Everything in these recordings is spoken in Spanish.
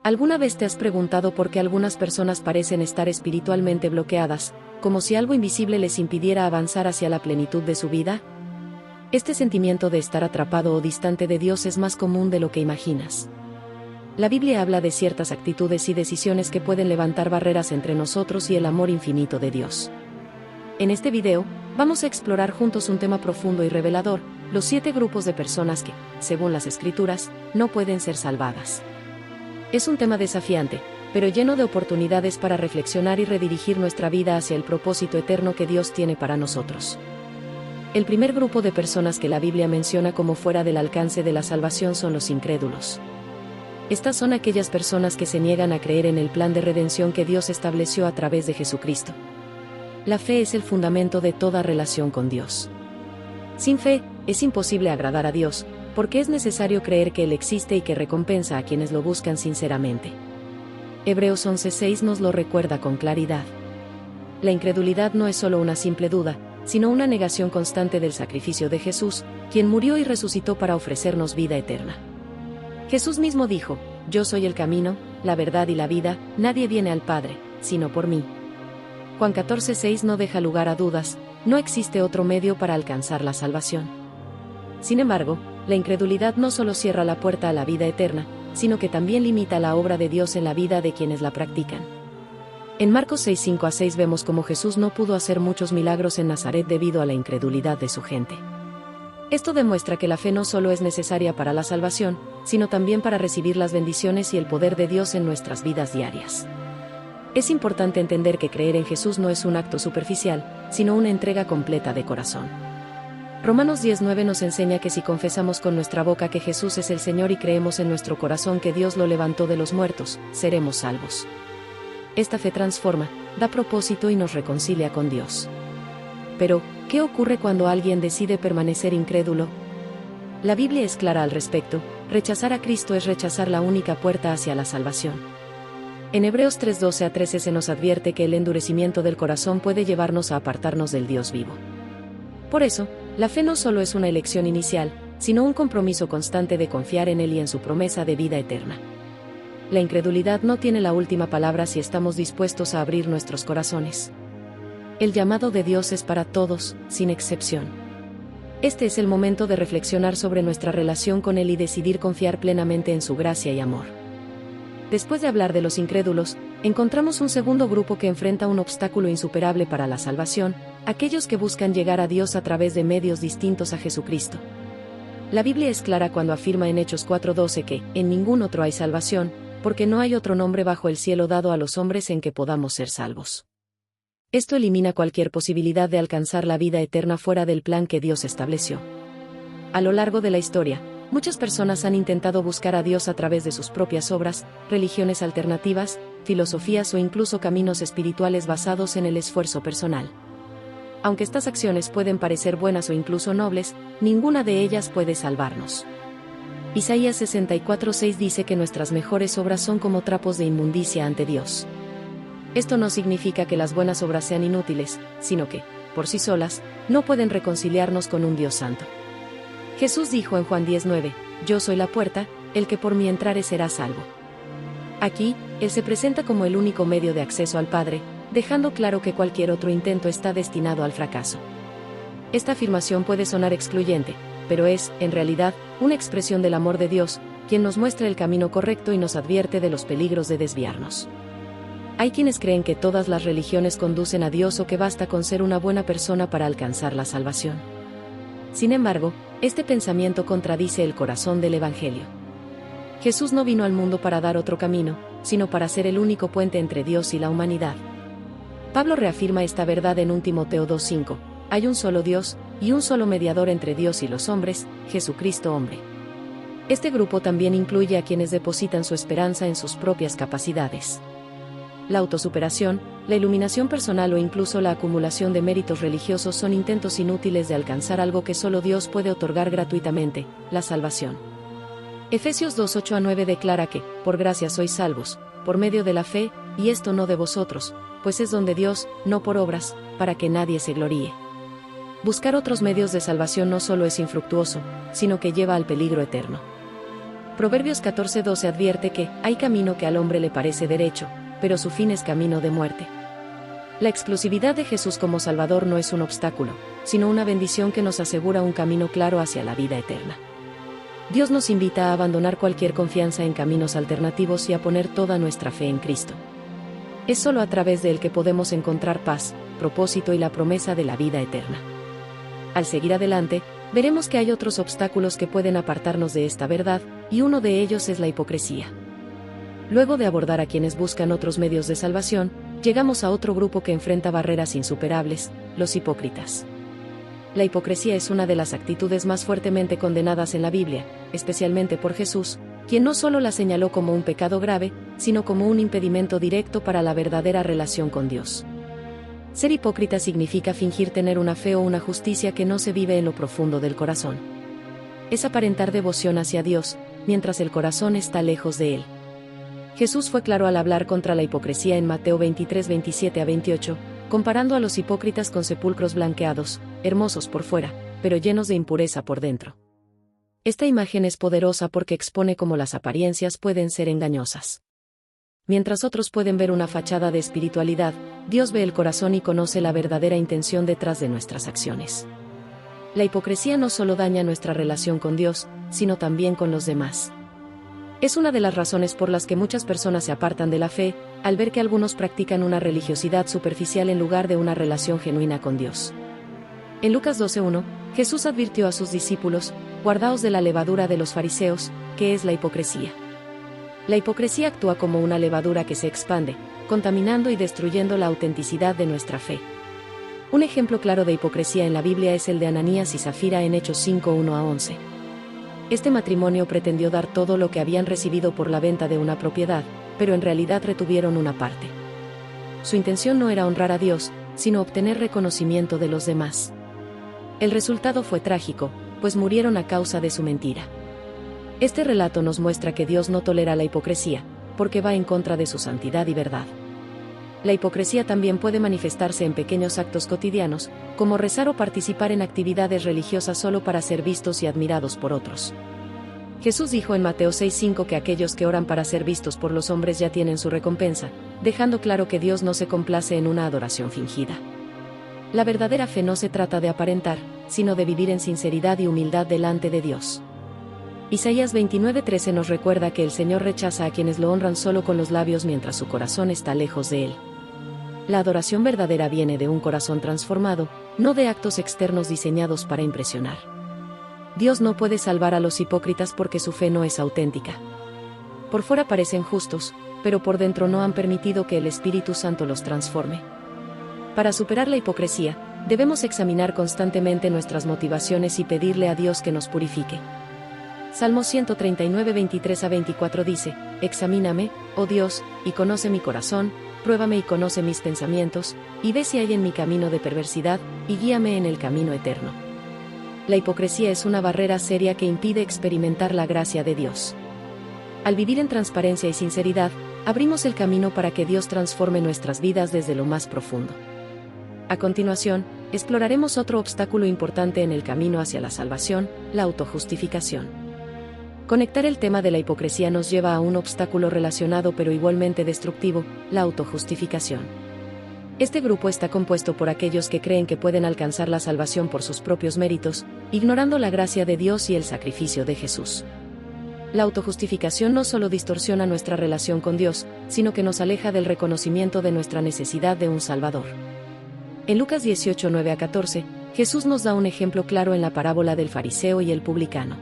¿Alguna vez te has preguntado por qué algunas personas parecen estar espiritualmente bloqueadas, como si algo invisible les impidiera avanzar hacia la plenitud de su vida? Este sentimiento de estar atrapado o distante de Dios es más común de lo que imaginas. La Biblia habla de ciertas actitudes y decisiones que pueden levantar barreras entre nosotros y el amor infinito de Dios. En este video, vamos a explorar juntos un tema profundo y revelador: los 7 grupos de personas que, según las Escrituras, no pueden ser salvadas. Es un tema desafiante, pero lleno de oportunidades para reflexionar y redirigir nuestra vida hacia el propósito eterno que Dios tiene para nosotros. El primer grupo de personas que la Biblia menciona como fuera del alcance de la salvación son los incrédulos. Estas son aquellas personas que se niegan a creer en el plan de redención que Dios estableció a través de Jesucristo. La fe es el fundamento de toda relación con Dios. Sin fe, es imposible agradar a Dios, porque es necesario creer que Él existe y que recompensa a quienes lo buscan sinceramente. Hebreos 11:6 nos lo recuerda con claridad. La incredulidad no es solo una simple duda, sino una negación constante del sacrificio de Jesús, quien murió y resucitó para ofrecernos vida eterna. Jesús mismo dijo: «Yo soy el camino, la verdad y la vida, nadie viene al Padre, sino por mí». Juan 14:6 no deja lugar a dudas: no existe otro medio para alcanzar la salvación. Sin embargo, la incredulidad no solo cierra la puerta a la vida eterna, sino que también limita la obra de Dios en la vida de quienes la practican. En Marcos 6:5-6 vemos cómo Jesús no pudo hacer muchos milagros en Nazaret debido a la incredulidad de su gente. Esto demuestra que la fe no solo es necesaria para la salvación, sino también para recibir las bendiciones y el poder de Dios en nuestras vidas diarias. Es importante entender que creer en Jesús no es un acto superficial, sino una entrega completa de corazón. Romanos 10:9 nos enseña que si confesamos con nuestra boca que Jesús es el Señor y creemos en nuestro corazón que Dios lo levantó de los muertos, seremos salvos. Esta fe transforma, da propósito y nos reconcilia con Dios. Pero, ¿qué ocurre cuando alguien decide permanecer incrédulo? La Biblia es clara al respecto: rechazar a Cristo es rechazar la única puerta hacia la salvación. En Hebreos 3:12-13 se nos advierte que el endurecimiento del corazón puede llevarnos a apartarnos del Dios vivo. Por eso, la fe no solo es una elección inicial, sino un compromiso constante de confiar en Él y en su promesa de vida eterna. La incredulidad no tiene la última palabra si estamos dispuestos a abrir nuestros corazones. El llamado de Dios es para todos, sin excepción. Este es el momento de reflexionar sobre nuestra relación con Él y decidir confiar plenamente en su gracia y amor. Después de hablar de los incrédulos, encontramos un segundo grupo que enfrenta un obstáculo insuperable para la salvación: aquellos que buscan llegar a Dios a través de medios distintos a Jesucristo. La Biblia es clara cuando afirma en Hechos 4:12 que en ningún otro hay salvación, porque no hay otro nombre bajo el cielo dado a los hombres en que podamos ser salvos. Esto elimina cualquier posibilidad de alcanzar la vida eterna fuera del plan que Dios estableció. A lo largo de la historia, muchas personas han intentado buscar a Dios a través de sus propias obras, religiones alternativas, filosofías o incluso caminos espirituales basados en el esfuerzo personal. Aunque estas acciones pueden parecer buenas o incluso nobles, ninguna de ellas puede salvarnos. Isaías 64:6 dice que nuestras mejores obras son como trapos de inmundicia ante Dios. Esto no significa que las buenas obras sean inútiles, sino que, por sí solas, no pueden reconciliarnos con un Dios santo. Jesús dijo en Juan 10:9: «Yo soy la puerta, el que por mí entrare será salvo». Aquí, Él se presenta como el único medio de acceso al Padre, dejando claro que cualquier otro intento está destinado al fracaso. Esta afirmación puede sonar excluyente, pero es, en realidad, una expresión del amor de Dios, quien nos muestra el camino correcto y nos advierte de los peligros de desviarnos. Hay quienes creen que todas las religiones conducen a Dios o que basta con ser una buena persona para alcanzar la salvación. Sin embargo, este pensamiento contradice el corazón del Evangelio. Jesús no vino al mundo para dar otro camino, sino para ser el único puente entre Dios y la humanidad. Pablo reafirma esta verdad en 1 Timoteo 2:5: «Hay un solo Dios, y un solo mediador entre Dios y los hombres, Jesucristo hombre». Este grupo también incluye a quienes depositan su esperanza en sus propias capacidades. La autosuperación, la iluminación personal o incluso la acumulación de méritos religiosos son intentos inútiles de alcanzar algo que solo Dios puede otorgar gratuitamente: la salvación. Efesios 2:8-9 declara que, por gracia sois salvos, por medio de la fe, y esto no de vosotros, pues es don de Dios, no por obras, para que nadie se gloríe. Buscar otros medios de salvación no solo es infructuoso, sino que lleva al peligro eterno. Proverbios 14:12 advierte que hay camino que al hombre le parece derecho, pero su fin es camino de muerte. La exclusividad de Jesús como Salvador no es un obstáculo, sino una bendición que nos asegura un camino claro hacia la vida eterna. Dios nos invita a abandonar cualquier confianza en caminos alternativos y a poner toda nuestra fe en Cristo. Es solo a través de Él que podemos encontrar paz, propósito y la promesa de la vida eterna. Al seguir adelante, veremos que hay otros obstáculos que pueden apartarnos de esta verdad, y uno de ellos es la hipocresía. Luego de abordar a quienes buscan otros medios de salvación, llegamos a otro grupo que enfrenta barreras insuperables, los hipócritas. La hipocresía es una de las actitudes más fuertemente condenadas en la Biblia, especialmente por Jesús, quien no solo la señaló como un pecado grave, sino como un impedimento directo para la verdadera relación con Dios. Ser hipócrita significa fingir tener una fe o una justicia que no se vive en lo profundo del corazón. Es aparentar devoción hacia Dios, mientras el corazón está lejos de Él. Jesús fue claro al hablar contra la hipocresía en Mateo 23:27-28, comparando a los hipócritas con sepulcros blanqueados, hermosos por fuera, pero llenos de impureza por dentro. Esta imagen es poderosa porque expone cómo las apariencias pueden ser engañosas. Mientras otros pueden ver una fachada de espiritualidad, Dios ve el corazón y conoce la verdadera intención detrás de nuestras acciones. La hipocresía no solo daña nuestra relación con Dios, sino también con los demás. Es una de las razones por las que muchas personas se apartan de la fe, al ver que algunos practican una religiosidad superficial en lugar de una relación genuina con Dios. En Lucas 12:1, Jesús advirtió a sus discípulos: guardaos de la levadura de los fariseos, que es la hipocresía. La hipocresía actúa como una levadura que se expande, contaminando y destruyendo la autenticidad de nuestra fe. Un ejemplo claro de hipocresía en la Biblia es el de Ananías y Zafira en Hechos 5:1-11. Este matrimonio pretendió dar todo lo que habían recibido por la venta de una propiedad, pero en realidad retuvieron una parte. Su intención no era honrar a Dios, sino obtener reconocimiento de los demás. El resultado fue trágico, pues murieron a causa de su mentira. Este relato nos muestra que Dios no tolera la hipocresía, porque va en contra de su santidad y verdad. La hipocresía también puede manifestarse en pequeños actos cotidianos, como rezar o participar en actividades religiosas solo para ser vistos y admirados por otros. Jesús dijo en Mateo 6:5 que aquellos que oran para ser vistos por los hombres ya tienen su recompensa, dejando claro que Dios no se complace en una adoración fingida. La verdadera fe no se trata de aparentar, sino de vivir en sinceridad y humildad delante de Dios. Isaías 29:13 nos recuerda que el Señor rechaza a quienes lo honran solo con los labios mientras su corazón está lejos de Él. La adoración verdadera viene de un corazón transformado, no de actos externos diseñados para impresionar. Dios no puede salvar a los hipócritas porque su fe no es auténtica. Por fuera parecen justos, pero por dentro no han permitido que el Espíritu Santo los transforme. Para superar la hipocresía, debemos examinar constantemente nuestras motivaciones y pedirle a Dios que nos purifique. Salmo 139, 23-24 dice: examíname, oh Dios, y conoce mi corazón, pruébame y conoce mis pensamientos, y ve si hay en mi camino de perversidad, y guíame en el camino eterno. La hipocresía es una barrera seria que impide experimentar la gracia de Dios. Al vivir en transparencia y sinceridad, abrimos el camino para que Dios transforme nuestras vidas desde lo más profundo. A continuación, exploraremos otro obstáculo importante en el camino hacia la salvación: la autojustificación. Conectar el tema de la hipocresía nos lleva a un obstáculo relacionado pero igualmente destructivo: la autojustificación. Este grupo está compuesto por aquellos que creen que pueden alcanzar la salvación por sus propios méritos, ignorando la gracia de Dios y el sacrificio de Jesús. La autojustificación no solo distorsiona nuestra relación con Dios, sino que nos aleja del reconocimiento de nuestra necesidad de un Salvador. En Lucas 18:9-14, Jesús nos da un ejemplo claro en la parábola del fariseo y el publicano.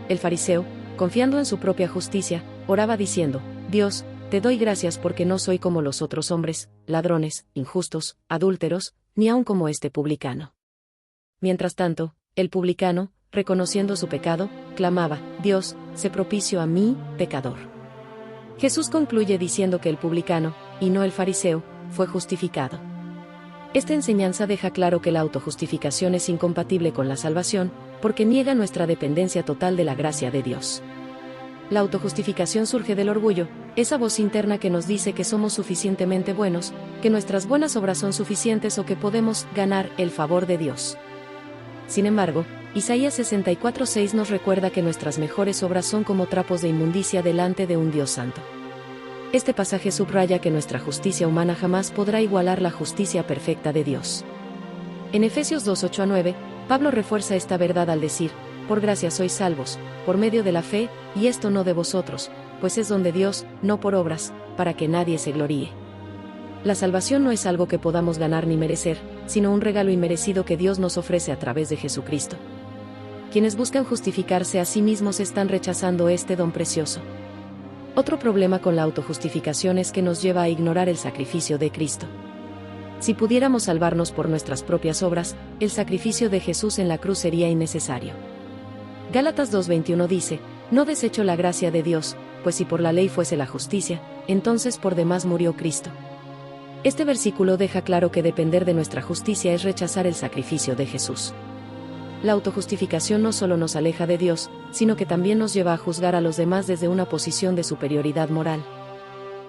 El fariseo, confiando en su propia justicia, oraba diciendo: Dios, te doy gracias porque no soy como los otros hombres, ladrones, injustos, adúlteros, ni aun como este publicano. Mientras tanto, el publicano, reconociendo su pecado, clamaba: Dios, sé propicio a mí, pecador. Jesús concluye diciendo que el publicano, y no el fariseo, fue justificado. Esta enseñanza deja claro que la autojustificación es incompatible con la salvación, porque niega nuestra dependencia total de la gracia de Dios. La autojustificación surge del orgullo, esa voz interna que nos dice que somos suficientemente buenos, que nuestras buenas obras son suficientes o que podemos ganar el favor de Dios. Sin embargo, Isaías 64:6 nos recuerda que nuestras mejores obras son como trapos de inmundicia delante de un Dios santo. Este pasaje subraya que nuestra justicia humana jamás podrá igualar la justicia perfecta de Dios. En Efesios 2:8-9, Pablo refuerza esta verdad al decir: por gracia sois salvos, por medio de la fe, y esto no de vosotros, pues es don de Dios, no por obras, para que nadie se gloríe. La salvación no es algo que podamos ganar ni merecer, sino un regalo inmerecido que Dios nos ofrece a través de Jesucristo. Quienes buscan justificarse a sí mismos están rechazando este don precioso. Otro problema con la autojustificación es que nos lleva a ignorar el sacrificio de Cristo. Si pudiéramos salvarnos por nuestras propias obras, el sacrificio de Jesús en la cruz sería innecesario. Gálatas 2:21 dice: no desecho la gracia de Dios, pues si por la ley fuese la justicia, entonces por demás murió Cristo. Este versículo deja claro que depender de nuestra justicia es rechazar el sacrificio de Jesús. La autojustificación no solo nos aleja de Dios, sino que también nos lleva a juzgar a los demás desde una posición de superioridad moral.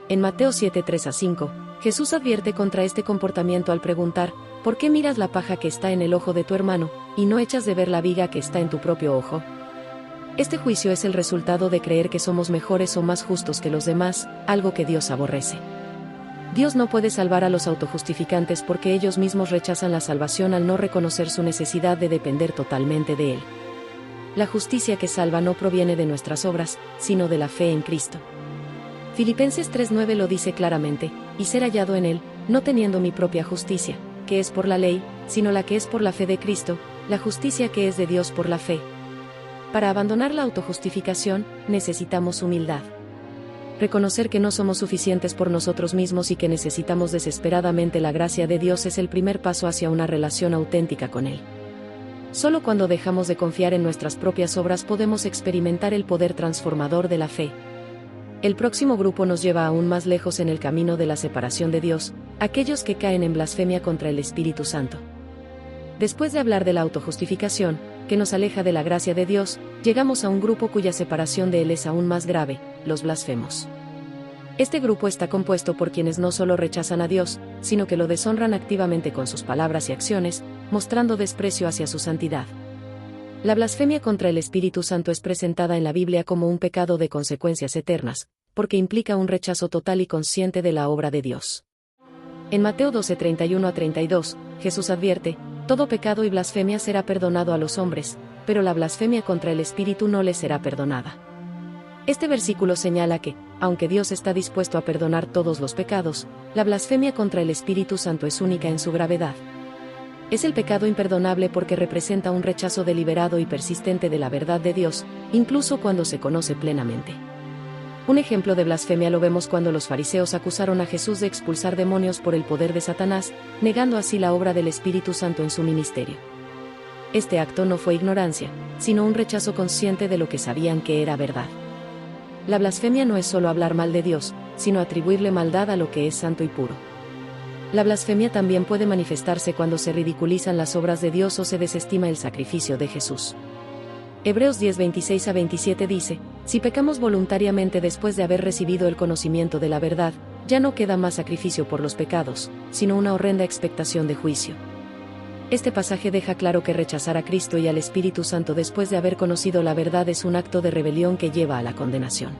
En Mateo 7:3-5, Jesús advierte contra este comportamiento al preguntar: ¿por qué miras la paja que está en el ojo de tu hermano, y no echas de ver la viga que está en tu propio ojo? Este juicio es el resultado de creer que somos mejores o más justos que los demás, algo que Dios aborrece. Dios no puede salvar a los autojustificantes porque ellos mismos rechazan la salvación al no reconocer su necesidad de depender totalmente de Él. La justicia que salva no proviene de nuestras obras, sino de la fe en Cristo. Filipenses 3:9 lo dice claramente: y ser hallado en Él, no teniendo mi propia justicia, que es por la ley, sino la que es por la fe de Cristo, la justicia que es de Dios por la fe. Para abandonar la autojustificación, necesitamos humildad. Reconocer que no somos suficientes por nosotros mismos y que necesitamos desesperadamente la gracia de Dios es el primer paso hacia una relación auténtica con Él. Solo cuando dejamos de confiar en nuestras propias obras podemos experimentar el poder transformador de la fe. El próximo grupo nos lleva aún más lejos en el camino de la separación de Dios, aquellos que caen en blasfemia contra el Espíritu Santo. Después de hablar de la autojustificación, que nos aleja de la gracia de Dios, llegamos a un grupo cuya separación de Él es aún más grave: los blasfemos. Este grupo está compuesto por quienes no solo rechazan a Dios, sino que lo deshonran activamente con sus palabras y acciones, mostrando desprecio hacia su santidad. La blasfemia contra el Espíritu Santo es presentada en la Biblia como un pecado de consecuencias eternas, porque implica un rechazo total y consciente de la obra de Dios. En Mateo 12:31-32, Jesús advierte: todo pecado y blasfemia será perdonado a los hombres, pero la blasfemia contra el Espíritu no les será perdonada. Este versículo señala que, aunque Dios está dispuesto a perdonar todos los pecados, la blasfemia contra el Espíritu Santo es única en su gravedad. Es el pecado imperdonable porque representa un rechazo deliberado y persistente de la verdad de Dios, incluso cuando se conoce plenamente. Un ejemplo de blasfemia lo vemos cuando los fariseos acusaron a Jesús de expulsar demonios por el poder de Satanás, negando así la obra del Espíritu Santo en su ministerio. Este acto no fue ignorancia, sino un rechazo consciente de lo que sabían que era verdad. La blasfemia no es solo hablar mal de Dios, sino atribuirle maldad a lo que es santo y puro. La blasfemia también puede manifestarse cuando se ridiculizan las obras de Dios o se desestima el sacrificio de Jesús. Hebreos 10:26-27 dice: si pecamos voluntariamente después de haber recibido el conocimiento de la verdad, ya no queda más sacrificio por los pecados, sino una horrenda expectación de juicio. Este pasaje deja claro que rechazar a Cristo y al Espíritu Santo después de haber conocido la verdad es un acto de rebelión que lleva a la condenación.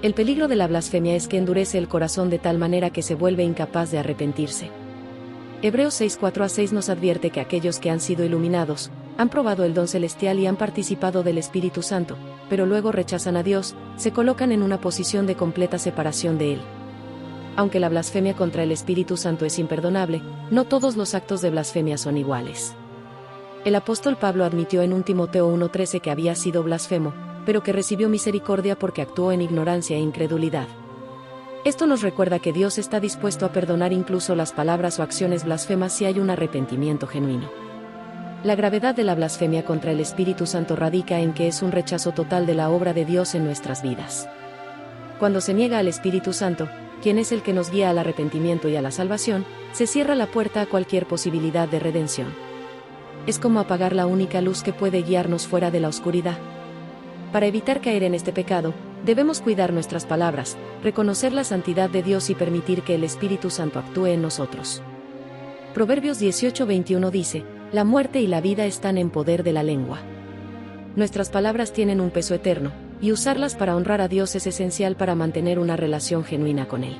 El peligro de la blasfemia es que endurece el corazón de tal manera que se vuelve incapaz de arrepentirse. Hebreos 6:4-6 nos advierte que aquellos que han sido iluminados, han probado el don celestial y han participado del Espíritu Santo, pero luego rechazan a Dios, se colocan en una posición de completa separación de Él. Aunque la blasfemia contra el Espíritu Santo es imperdonable, no todos los actos de blasfemia son iguales. El apóstol Pablo admitió en 1 Timoteo 1:13 que había sido blasfemo, pero que recibió misericordia porque actuó en ignorancia e incredulidad. Esto nos recuerda que Dios está dispuesto a perdonar incluso las palabras o acciones blasfemas si hay un arrepentimiento genuino. La gravedad de la blasfemia contra el Espíritu Santo radica en que es un rechazo total de la obra de Dios en nuestras vidas. Cuando se niega al Espíritu Santo, quien es el que nos guía al arrepentimiento y a la salvación, se cierra la puerta a cualquier posibilidad de redención. Es como apagar la única luz que puede guiarnos fuera de la oscuridad. Para evitar caer en este pecado, debemos cuidar nuestras palabras, reconocer la santidad de Dios y permitir que el Espíritu Santo actúe en nosotros. Proverbios 18:21 dice: La muerte y la vida están en poder de la lengua. Nuestras palabras tienen un peso eterno, y usarlas para honrar a Dios es esencial para mantener una relación genuina con Él.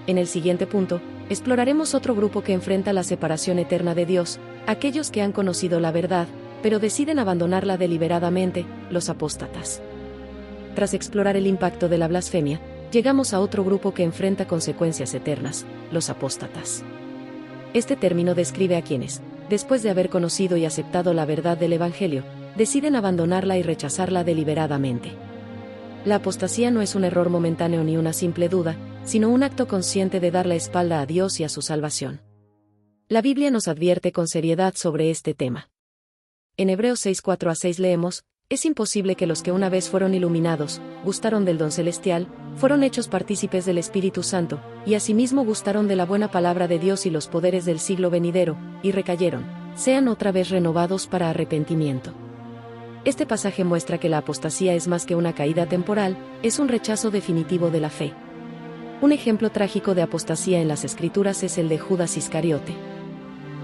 En el siguiente punto, exploraremos otro grupo que enfrenta la separación eterna de Dios, aquellos que han conocido la verdad, pero deciden abandonarla deliberadamente, los apóstatas. Tras explorar el impacto de la blasfemia, llegamos a otro grupo que enfrenta consecuencias eternas, los apóstatas. Este término describe a quienes, después de haber conocido y aceptado la verdad del Evangelio, deciden abandonarla y rechazarla deliberadamente. La apostasía no es un error momentáneo ni una simple duda, sino un acto consciente de dar la espalda a Dios y a su salvación. La Biblia nos advierte con seriedad sobre este tema. En Hebreos 6:4-6 leemos: es imposible que los que una vez fueron iluminados, gustaron del don celestial, fueron hechos partícipes del Espíritu Santo, y asimismo gustaron de la buena palabra de Dios y los poderes del siglo venidero, y recayeron, sean otra vez renovados para arrepentimiento. Este pasaje muestra que la apostasía es más que una caída temporal, es un rechazo definitivo de la fe. Un ejemplo trágico de apostasía en las Escrituras es el de Judas Iscariote.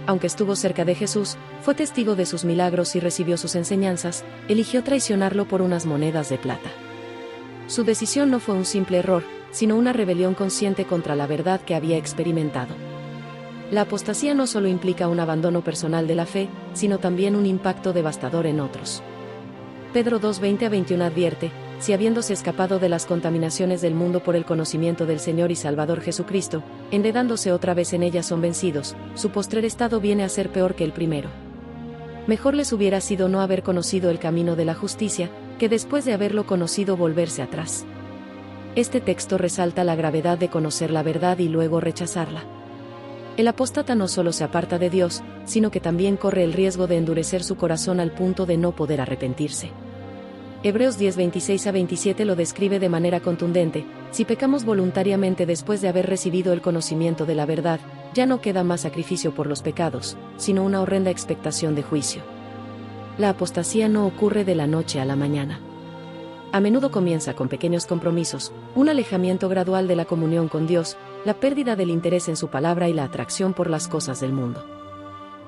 Aunque estuvo cerca de Jesús, fue testigo de sus milagros y recibió sus enseñanzas, eligió traicionarlo por unas monedas de plata. Su decisión no fue un simple error, sino una rebelión consciente contra la verdad que había experimentado. La apostasía no solo implica un abandono personal de la fe, sino también un impacto devastador en otros. Pedro 2:20-21 advierte: si habiéndose escapado de las contaminaciones del mundo por el conocimiento del Señor y Salvador Jesucristo, enredándose otra vez en ellas son vencidos, su postrer estado viene a ser peor que el primero. Mejor les hubiera sido no haber conocido el camino de la justicia, que después de haberlo conocido volverse atrás. Este texto resalta la gravedad de conocer la verdad y luego rechazarla. El apóstata no solo se aparta de Dios, sino que también corre el riesgo de endurecer su corazón al punto de no poder arrepentirse. Hebreos 10:26-27 lo describe de manera contundente: si pecamos voluntariamente después de haber recibido el conocimiento de la verdad, ya no queda más sacrificio por los pecados, sino una horrenda expectación de juicio. La apostasía no ocurre de la noche a la mañana. A menudo comienza con pequeños compromisos, un alejamiento gradual de la comunión con Dios, la pérdida del interés en su palabra y la atracción por las cosas del mundo.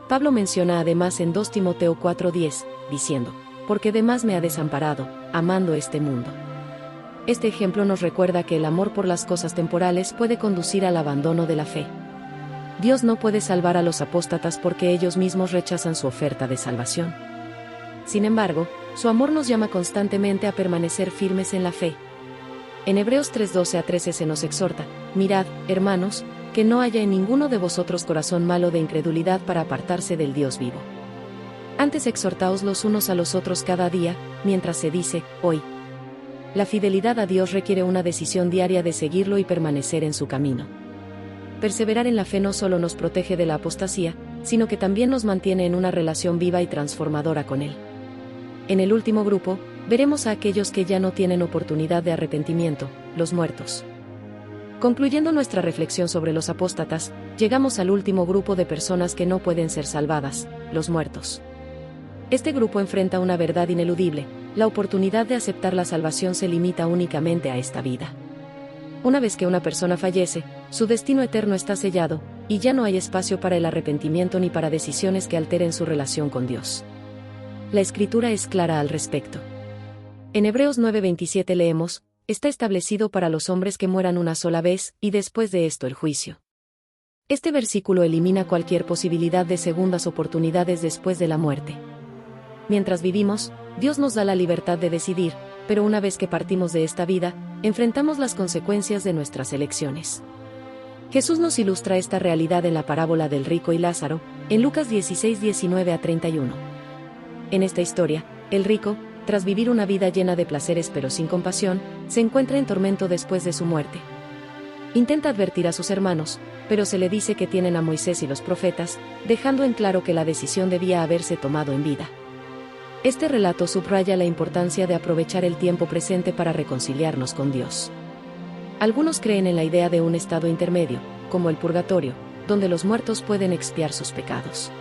Pablo menciona además en 2 Timoteo 4:10, diciendo: porque demás me ha desamparado, amando este mundo. Este ejemplo nos recuerda que el amor por las cosas temporales puede conducir al abandono de la fe. Dios no puede salvar a los apóstatas porque ellos mismos rechazan su oferta de salvación. Sin embargo, su amor nos llama constantemente a permanecer firmes en la fe. En Hebreos 3:12-13 se nos exhorta: mirad, hermanos, que no haya en ninguno de vosotros corazón malo de incredulidad para apartarse del Dios vivo. Antes exhortaos los unos a los otros cada día, mientras se dice, hoy. La fidelidad a Dios requiere una decisión diaria de seguirlo y permanecer en su camino. Perseverar en la fe no solo nos protege de la apostasía, sino que también nos mantiene en una relación viva y transformadora con Él. En el último grupo, veremos a aquellos que ya no tienen oportunidad de arrepentimiento, los muertos. Concluyendo nuestra reflexión sobre los apóstatas, llegamos al último grupo de personas que no pueden ser salvadas, los muertos. Este grupo enfrenta una verdad ineludible: la oportunidad de aceptar la salvación se limita únicamente a esta vida. Una vez que una persona fallece, su destino eterno está sellado, y ya no hay espacio para el arrepentimiento ni para decisiones que alteren su relación con Dios. La Escritura es clara al respecto. En Hebreos 9:27 leemos: está establecido para los hombres que mueran una sola vez, y después de esto el juicio. Este versículo elimina cualquier posibilidad de segundas oportunidades después de la muerte. Mientras vivimos, Dios nos da la libertad de decidir, pero una vez que partimos de esta vida, enfrentamos las consecuencias de nuestras elecciones. Jesús nos ilustra esta realidad en la parábola del rico y Lázaro, en Lucas 16:19-31. En esta historia, el rico, tras vivir una vida llena de placeres pero sin compasión, se encuentra en tormento después de su muerte. Intenta advertir a sus hermanos, pero se le dice que tienen a Moisés y los profetas, dejando en claro que la decisión debía haberse tomado en vida. Este relato subraya la importancia de aprovechar el tiempo presente para reconciliarnos con Dios. Algunos creen en la idea de un estado intermedio, como el purgatorio, donde los muertos pueden expiar sus pecados.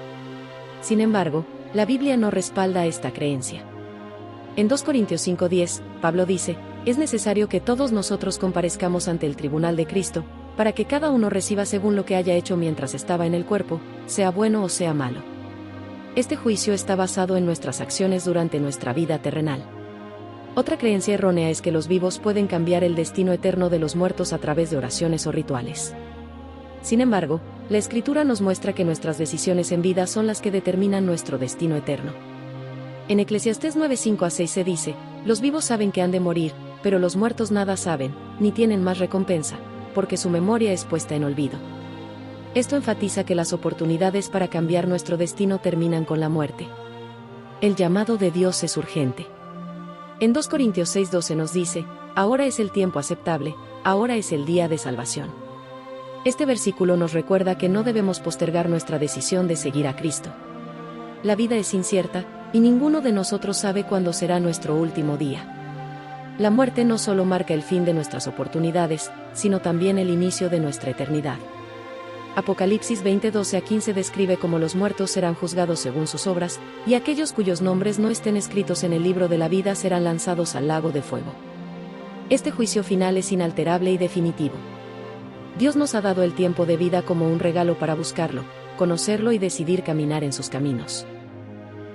Sin embargo, la Biblia no respalda esta creencia. En 2 Corintios 5:10, Pablo dice: es necesario que todos nosotros comparezcamos ante el tribunal de Cristo, para que cada uno reciba según lo que haya hecho mientras estaba en el cuerpo, sea bueno o sea malo. Este juicio está basado en nuestras acciones durante nuestra vida terrenal. Otra creencia errónea es que los vivos pueden cambiar el destino eterno de los muertos a través de oraciones o rituales. Sin embargo, la Escritura nos muestra que nuestras decisiones en vida son las que determinan nuestro destino eterno. En Eclesiastés 9:5-6 se dice: los vivos saben que han de morir, pero los muertos nada saben, ni tienen más recompensa, porque su memoria es puesta en olvido. Esto enfatiza que las oportunidades para cambiar nuestro destino terminan con la muerte. El llamado de Dios es urgente. En 2 Corintios 6:12 nos dice: ahora es el tiempo aceptable, ahora es el día de salvación. Este versículo nos recuerda que no debemos postergar nuestra decisión de seguir a Cristo. La vida es incierta, y ninguno de nosotros sabe cuándo será nuestro último día. La muerte no solo marca el fin de nuestras oportunidades, sino también el inicio de nuestra eternidad. Apocalipsis 20:12-15 describe cómo los muertos serán juzgados según sus obras, y aquellos cuyos nombres no estén escritos en el libro de la vida serán lanzados al lago de fuego. Este juicio final es inalterable y definitivo. Dios nos ha dado el tiempo de vida como un regalo para buscarlo, conocerlo y decidir caminar en sus caminos.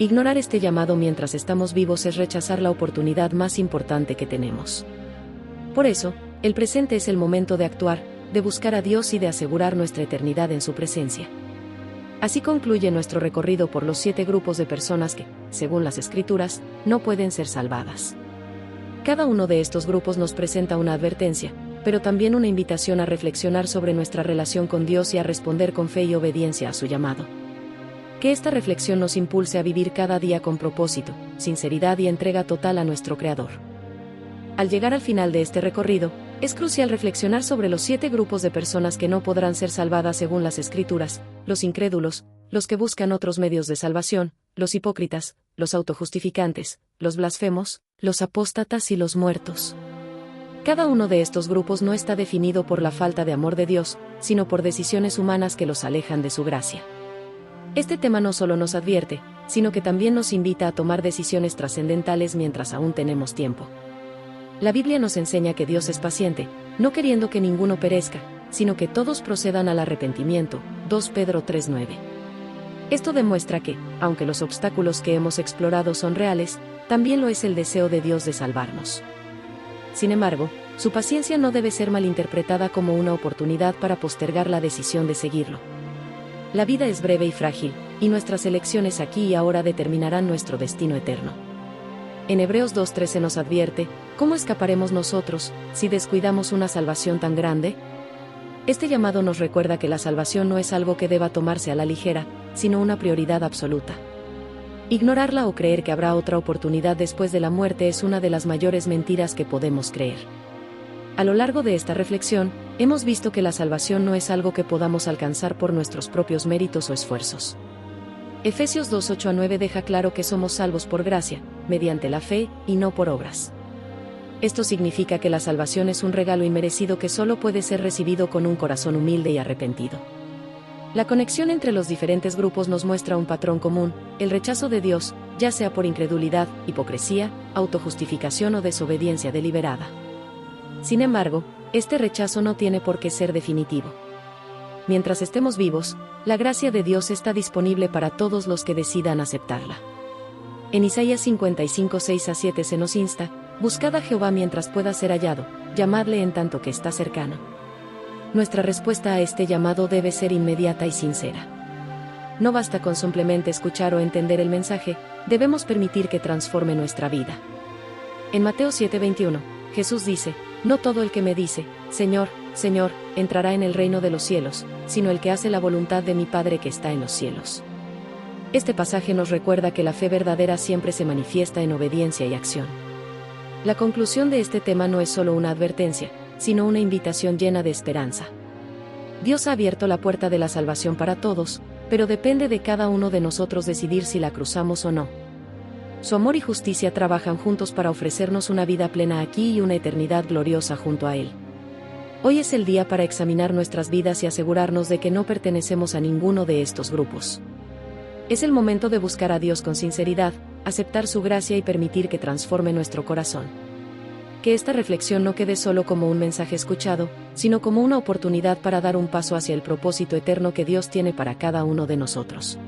Ignorar este llamado mientras estamos vivos es rechazar la oportunidad más importante que tenemos. Por eso, el presente es el momento de actuar, de buscar a Dios y de asegurar nuestra eternidad en su presencia. Así concluye nuestro recorrido por los 7 grupos de personas que, según las Escrituras, no pueden ser salvadas. Cada uno de estos grupos nos presenta una advertencia, pero también una invitación a reflexionar sobre nuestra relación con Dios y a responder con fe y obediencia a su llamado. Que esta reflexión nos impulse a vivir cada día con propósito, sinceridad y entrega total a nuestro Creador. Al llegar al final de este recorrido, es crucial reflexionar sobre los 7 grupos de personas que no podrán ser salvadas según las Escrituras: los incrédulos, los que buscan otros medios de salvación, los hipócritas, los autojustificantes, los blasfemos, los apóstatas y los muertos. Cada uno de estos grupos no está definido por la falta de amor de Dios, sino por decisiones humanas que los alejan de su gracia. Este tema no solo nos advierte, sino que también nos invita a tomar decisiones trascendentales mientras aún tenemos tiempo. La Biblia nos enseña que Dios es paciente, no queriendo que ninguno perezca, sino que todos procedan al arrepentimiento. 2 Pedro 3:9. Esto demuestra que, aunque los obstáculos que hemos explorado son reales, también lo es el deseo de Dios de salvarnos. Sin embargo, su paciencia no debe ser malinterpretada como una oportunidad para postergar la decisión de seguirlo. La vida es breve y frágil, y nuestras elecciones aquí y ahora determinarán nuestro destino eterno. En Hebreos 2:13 nos advierte: ¿cómo escaparemos nosotros, si descuidamos una salvación tan grande? Este llamado nos recuerda que la salvación no es algo que deba tomarse a la ligera, sino una prioridad absoluta. Ignorarla o creer que habrá otra oportunidad después de la muerte es una de las mayores mentiras que podemos creer. A lo largo de esta reflexión, hemos visto que la salvación no es algo que podamos alcanzar por nuestros propios méritos o esfuerzos. Efesios 2:8-9 deja claro que somos salvos por gracia, mediante la fe, y no por obras. Esto significa que la salvación es un regalo inmerecido que solo puede ser recibido con un corazón humilde y arrepentido. La conexión entre los diferentes grupos nos muestra un patrón común: el rechazo de Dios, ya sea por incredulidad, hipocresía, autojustificación o desobediencia deliberada. Sin embargo, este rechazo no tiene por qué ser definitivo. Mientras estemos vivos, la gracia de Dios está disponible para todos los que decidan aceptarla. En Isaías 55:6-7 se nos insta: buscad a Jehová mientras pueda ser hallado, llamadle en tanto que está cercano. Nuestra respuesta a este llamado debe ser inmediata y sincera. No basta con simplemente escuchar o entender el mensaje, debemos permitir que transforme nuestra vida. En Mateo 7:21, Jesús dice: no todo el que me dice, Señor, Señor, entrará en el reino de los cielos, sino el que hace la voluntad de mi Padre que está en los cielos. Este pasaje nos recuerda que la fe verdadera siempre se manifiesta en obediencia y acción. La conclusión de este tema no es solo una advertencia, sino una invitación llena de esperanza. Dios ha abierto la puerta de la salvación para todos, pero depende de cada uno de nosotros decidir si la cruzamos o no. Su amor y justicia trabajan juntos para ofrecernos una vida plena aquí y una eternidad gloriosa junto a Él. Hoy es el día para examinar nuestras vidas y asegurarnos de que no pertenecemos a ninguno de estos grupos. Es el momento de buscar a Dios con sinceridad, aceptar su gracia y permitir que transforme nuestro corazón. Que esta reflexión no quede solo como un mensaje escuchado, sino como una oportunidad para dar un paso hacia el propósito eterno que Dios tiene para cada uno de nosotros.